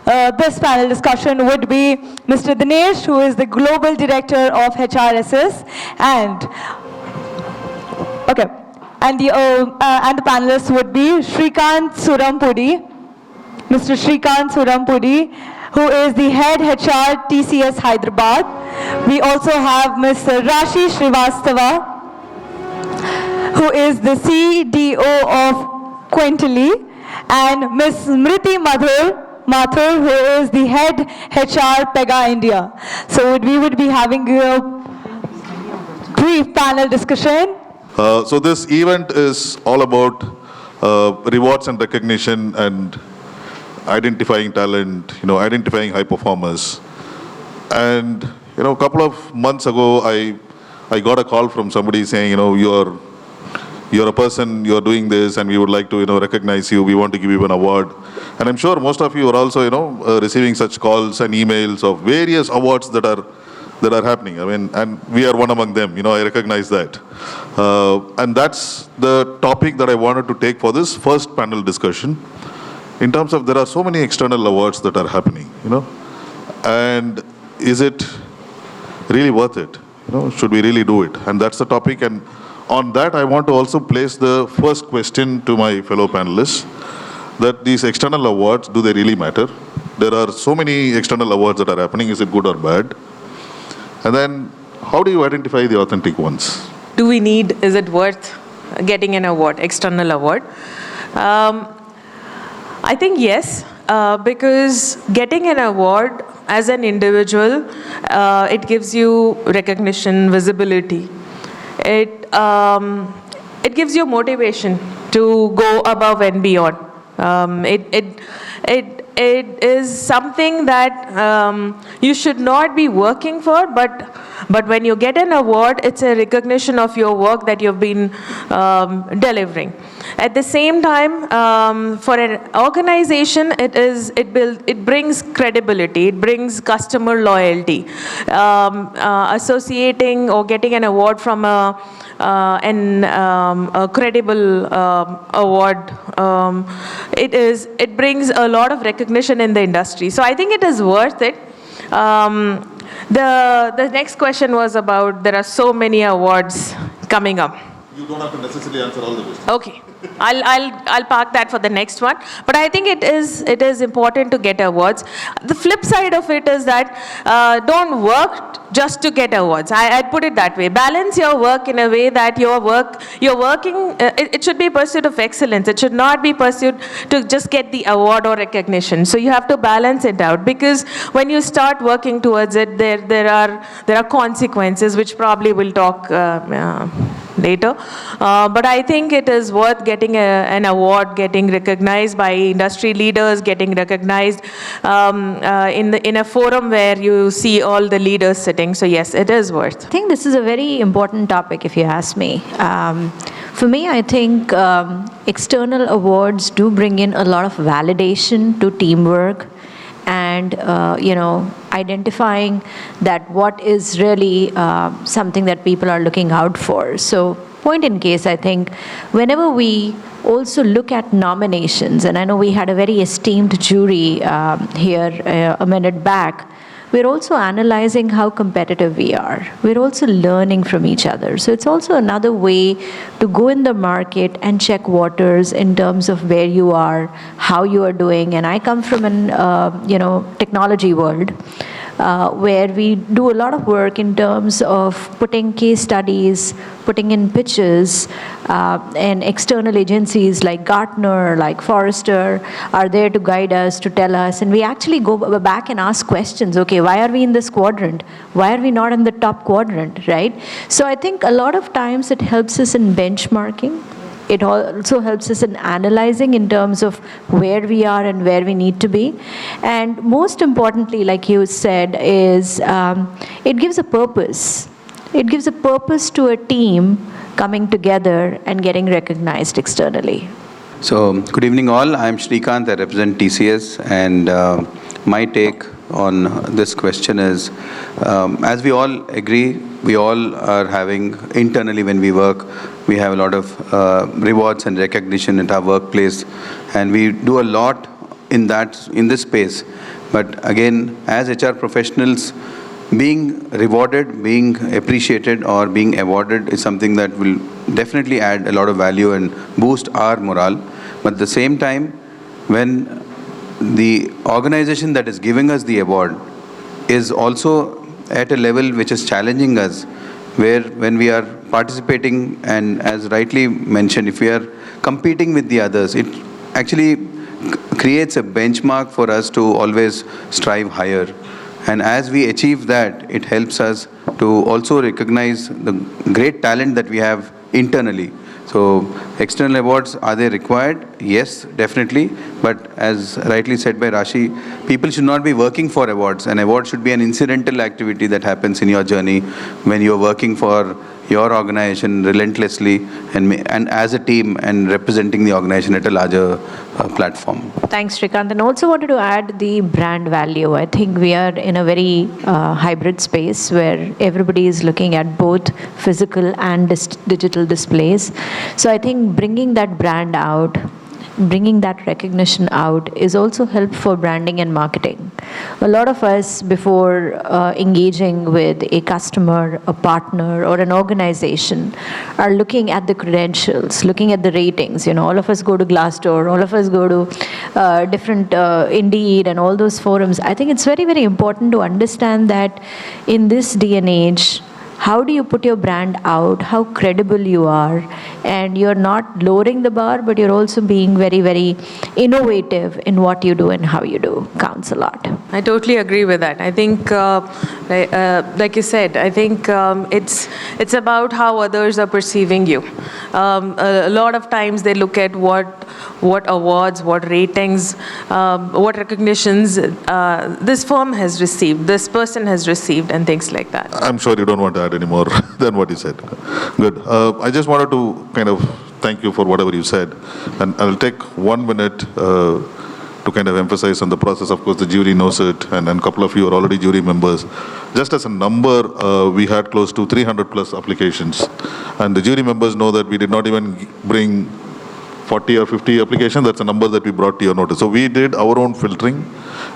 this panel discussion would be Mr. Dinesh, who is the Global Director of HRSS, and the panelists would be Srikanth Surampudi, Mr. Srikanth Surampudi, who is the Head HR TCS Hyderabad. We also have Ms. Rashi Srivastava, who is the CDO of Quentelli, and Ms. Smiriti Mathur, who is the Head HR Pega India. So we would be having a brief panel discussion. So this event is all about rewards and recognition and identifying talent, identifying high performers. And, a couple of months ago, I got a call from somebody saying, you're a person, you're doing this, and we would like to, recognize you. We want to give you an award. And I'm sure most of you are also, receiving such calls and emails of various awards that are happening. And we are one among them. I recognize that. And that's the topic that I wanted to take for this first panel discussion. In terms of, there are so many external awards that are happening, and is it really worth it? Should we really do it? And that's the topic. And on that, I want to also place the first question to my fellow panelists, that these external awards, do they really matter? There are so many external awards that are happening. Is it good or bad? And then, how do you identify the authentic ones? Is it worth getting an award, external award? I think yes, because getting an award as an individual, it gives you recognition, visibility. It gives you motivation to go above and beyond. It is something that you should not be working for, but when you get an award, it's a recognition of your work that you've been delivering. At the same time, for an organization, it brings credibility, it brings customer loyalty. Associating or getting an award from a credible award, it brings a lot of recognition in the industry. So I think it is worth it. The next question was about, there are so many awards coming up. You don't have to necessarily answer all the questions. Okay, I'll park that for the next one. But I think it is important to get awards. The flip side of it is that don't work just to get awards. I'd put it that way. Balance your work in a way that you're working. It should be pursuit of excellence. It should not be pursuit to just get the award or recognition. So you have to balance it out, because when you start working towards it, there are consequences, which probably we'll talk later. But I think it is worth getting an award, getting recognized by industry leaders, getting recognized in a forum where you see all the leaders sitting. So yes, it is worth. I think this is a very important topic, if you ask me. For me, I think external awards do bring in a lot of validation to teamwork, and identifying that what is really something that people are looking out for. So point in case, I think whenever we also look at nominations, and I know we had a very esteemed jury here a minute back, we're also analyzing how competitive we are. We're also learning from each other. So it's also another way to go in the market and check waters in terms of where you are, how you are doing. And I come from an technology world where we do a lot of work in terms of putting case studies, putting in pitches, and external agencies like Gartner, like Forrester are there to guide us, to tell us, and we actually go back and ask questions. Okay, why are we in this quadrant? Why are we not in the top quadrant, right? So I think a lot of times it helps us in benchmarking. It also helps us in analyzing in terms of where we are and where we need to be. And most importantly, like you said, is it gives a purpose. It gives a purpose to a team coming together and getting recognized externally. So, good evening all. I'm Srikanth, I represent TCS, and my take on this question is, as we all agree, we all are having, internally when we work, we have a lot of rewards and recognition at our workplace, and we do a lot in this space But again, as HR professionals, being rewarded, being appreciated, or being awarded is something that will definitely add a lot of value and boost our morale. But at the same time, when the organization that is giving us the award is also at a level which is challenging us, where when we are participating and, as rightly mentioned, if we are competing with the others, it actually creates a benchmark for us to always strive higher. And as we achieve that, it helps us to also recognize the great talent that we have internally. So external awards, are they required? Yes, definitely. But as rightly said by Rashi, people should not be working for awards. An award should be an incidental activity that happens in your journey when you're working for your organization relentlessly and as a team and representing the organization at a larger platform. Thanks, Srikanth. And also wanted to add the brand value. I think we are in a very hybrid space where everybody is looking at both physical and digital displays. So I think bringing that brand out, bringing that recognition out is also helpful for branding and marketing. A lot of us, before engaging with a customer, a partner, or an organization, are looking at the credentials, looking at the ratings. You know, all of us go to Glassdoor, all of us go to different Indeed and all those forums. I think it's very, very important to understand that in this day and age, how do you put your brand out, how credible you are, and you're not lowering the bar, but you're also being very, very innovative in what you do and how you do. Counts a lot. I totally agree with that. I think, like you said, I think it's about how others are perceiving you. A lot of times they look at what awards, what ratings, what recognitions this firm has received, this person has received, and things like that. I'm sure you don't want to add any more than what you said. Good. I just wanted to kind of thank you for whatever you said. And I'll take 1 minute to kind of emphasize on the process. Of course, the jury knows it, and a couple of you are already jury members. Just as a number, we had close to 300 plus applications. And the jury members know that we did not even bring 40 or 50 applications. That's a number that we brought to your notice. So we did our own filtering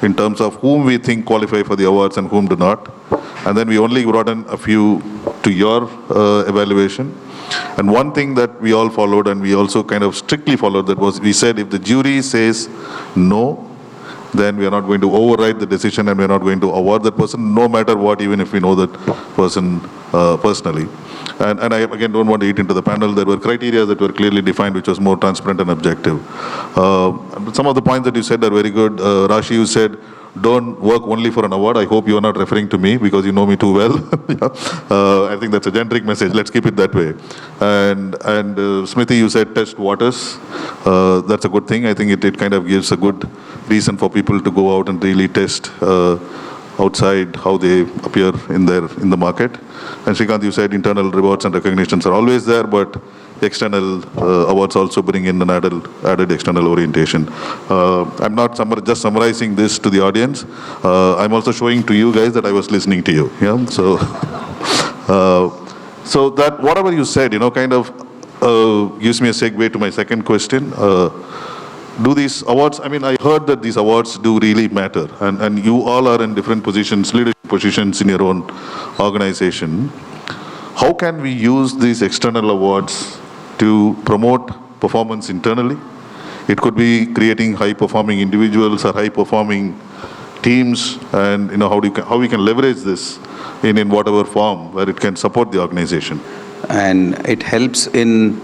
in terms of whom we think qualify for the awards and whom do not. And then we only brought in a few to your evaluation. And one thing that we all followed, and we also kind of strictly followed, that was we said if the jury says no, then we are not going to override the decision and we are not going to award that person, no matter what, even if we know that person personally. And I, again, don't want to eat into the panel. There were criteria that were clearly defined, which was more transparent and objective. Some of the points that you said are very good. Rashi, you said, don't work only for an award. I hope you are not referring to me because you know me too well. I think that's a generic message. Let's keep it that way. And Smriti, you said test waters. That's a good thing. I think it kind of gives a good reason for people to go out and really test outside how they appear in the market. And Srikanth, you said internal rewards and recognitions are always there, but external awards also bring in an added external orientation. I'm not just summarizing this to the audience. I'm also showing to you guys that I was listening to you. Yeah. So, so that whatever you said, kind of gives me a segue to my second question. Do these awards, I heard that these awards do really matter, and you all are in different positions, leadership positions in your own organization. How can we use these external awards to promote performance internally? It could be creating high-performing individuals or high-performing teams, and how we can leverage this in whatever form where it can support the organization. And it helps in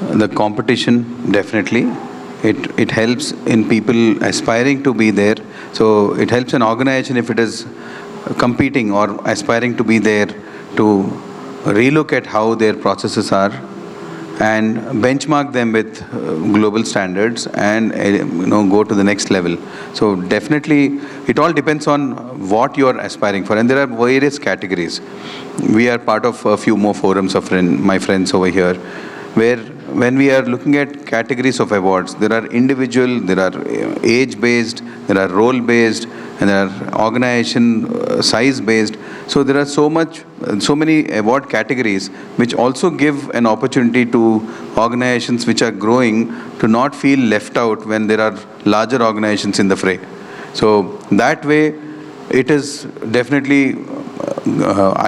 the competition, definitely. It helps in people aspiring to be there. So it helps an organization if it is competing or aspiring to be there to relook at how their processes are and benchmark them with global standards and go to the next level. So definitely it all depends on what you are aspiring for, and there are various categories. We are part of a few more forums of my friends over here, where when we are looking at categories of awards, there are individual, there are age-based, there are role-based, and there are organization size-based. So there are so many award categories which also give an opportunity to organizations which are growing to not feel left out when there are larger organizations in the fray. So that way, it is definitely,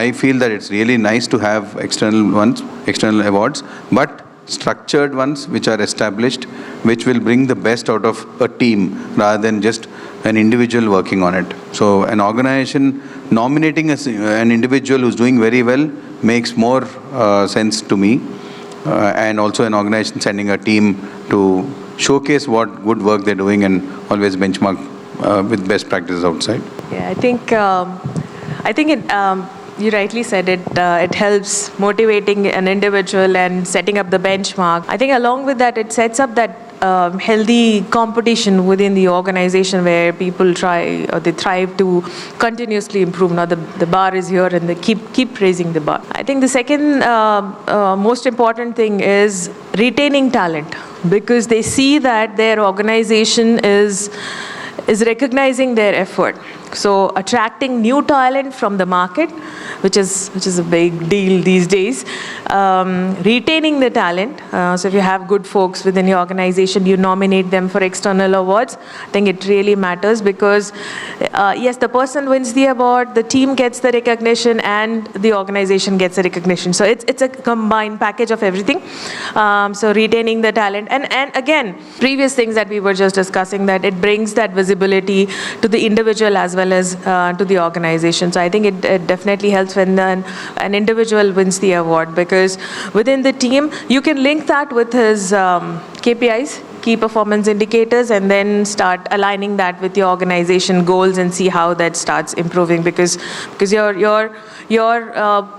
I feel that it's really nice to have external awards, but structured ones which are established, which will bring the best out of a team rather than just an individual working on it. So an organization nominating an individual who's doing very well makes more sense to me, and also an organization sending a team to showcase what good work they're doing and always benchmark with best practices outside. Yeah, I think it, you rightly said it, it helps motivating an individual and setting up the benchmark. I think along with that, it sets up that healthy competition within the organization where people try or they thrive to continuously improve. Now the bar is here and they keep raising the bar. I think the second most important thing is retaining talent, because they see that their organization is recognizing their effort. So attracting new talent from the market, which is a big deal these days. Retaining the talent. So if you have good folks within your organization, you nominate them for external awards. I think it really matters, because yes, the person wins the award, the team gets the recognition, and the organization gets the recognition. So it's a combined package of everything. So retaining the talent, and again, previous things that we were just discussing, that it brings that visibility to the individual as well as to the organization. So I think it definitely helps when an individual wins the award, because within the team, you can link that with his KPIs, key performance indicators, and then start aligning that with your organization goals and see how that starts improving, because you're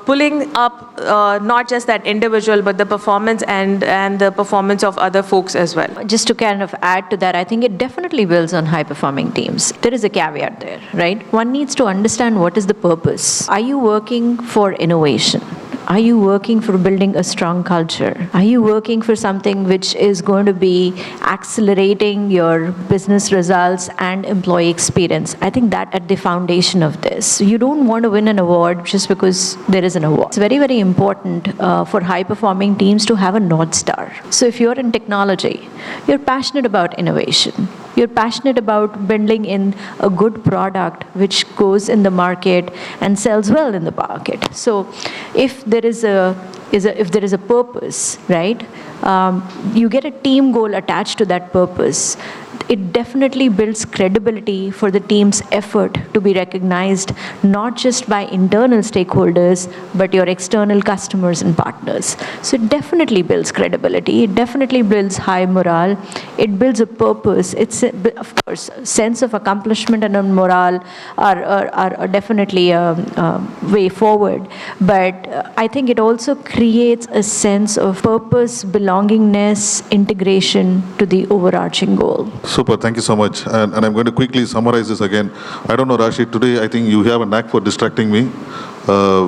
pulling up not just that individual, but the performance and the performance of other folks as well. Just to kind of add to that, I think it definitely builds on high-performing teams. There is a caveat there, right? One needs to understand what is the purpose. Are you working for innovation? Are you working for building a strong culture? Are you working for something which is going to be accelerating your business results and employee experience? I think that at the foundation of this. You don't want to win an award just because there is an award. It's very, very important for high-performing teams to have a North Star. So if you're in technology, you're passionate about innovation. You're passionate about building in a good product which goes in the market and sells well in the market. So if there is a purpose, right, you get a team goal attached to that purpose. It definitely builds credibility for the team's effort to be recognized, not just by internal stakeholders, but your external customers and partners. So it definitely builds credibility. It definitely builds high morale. It builds a purpose. It's, of course, sense of accomplishment and morale are definitely a way forward. But I think it also creates a sense of purpose, belongingness, integration to the overarching goal. Super, thank you so much. And I'm going to quickly summarize this again. I don't know, Rashi, today I think you have a knack for distracting me,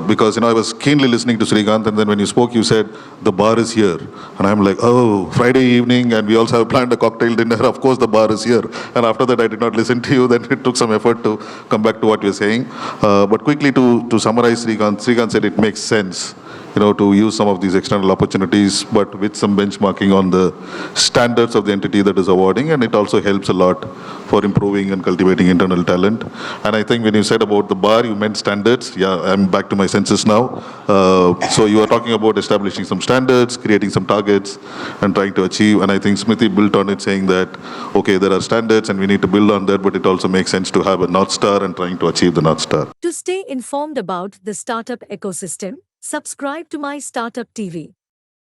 because I was keenly listening to Srikanth, and then when you spoke, you said, the bar is here. And I'm like, oh, Friday evening, and we also have planned a cocktail dinner. Of course, the bar is here. And after that, I did not listen to you. Then it took some effort to come back to what you're saying. But quickly to summarize Srikanth said it makes sense, to use some of these external opportunities, but with some benchmarking on the standards of the entity that is awarding, and it also helps a lot for improving and cultivating internal talent. And I think when you said about the bar, you meant standards. Yeah, I'm back to my senses now. So you are talking about establishing some standards, creating some targets, and trying to achieve. And I think Smiriti built on it, saying that, okay, there are standards and we need to build on that, but it also makes sense to have a North Star and trying to achieve the North Star. To stay informed about the startup ecosystem, subscribe to My Startup TV.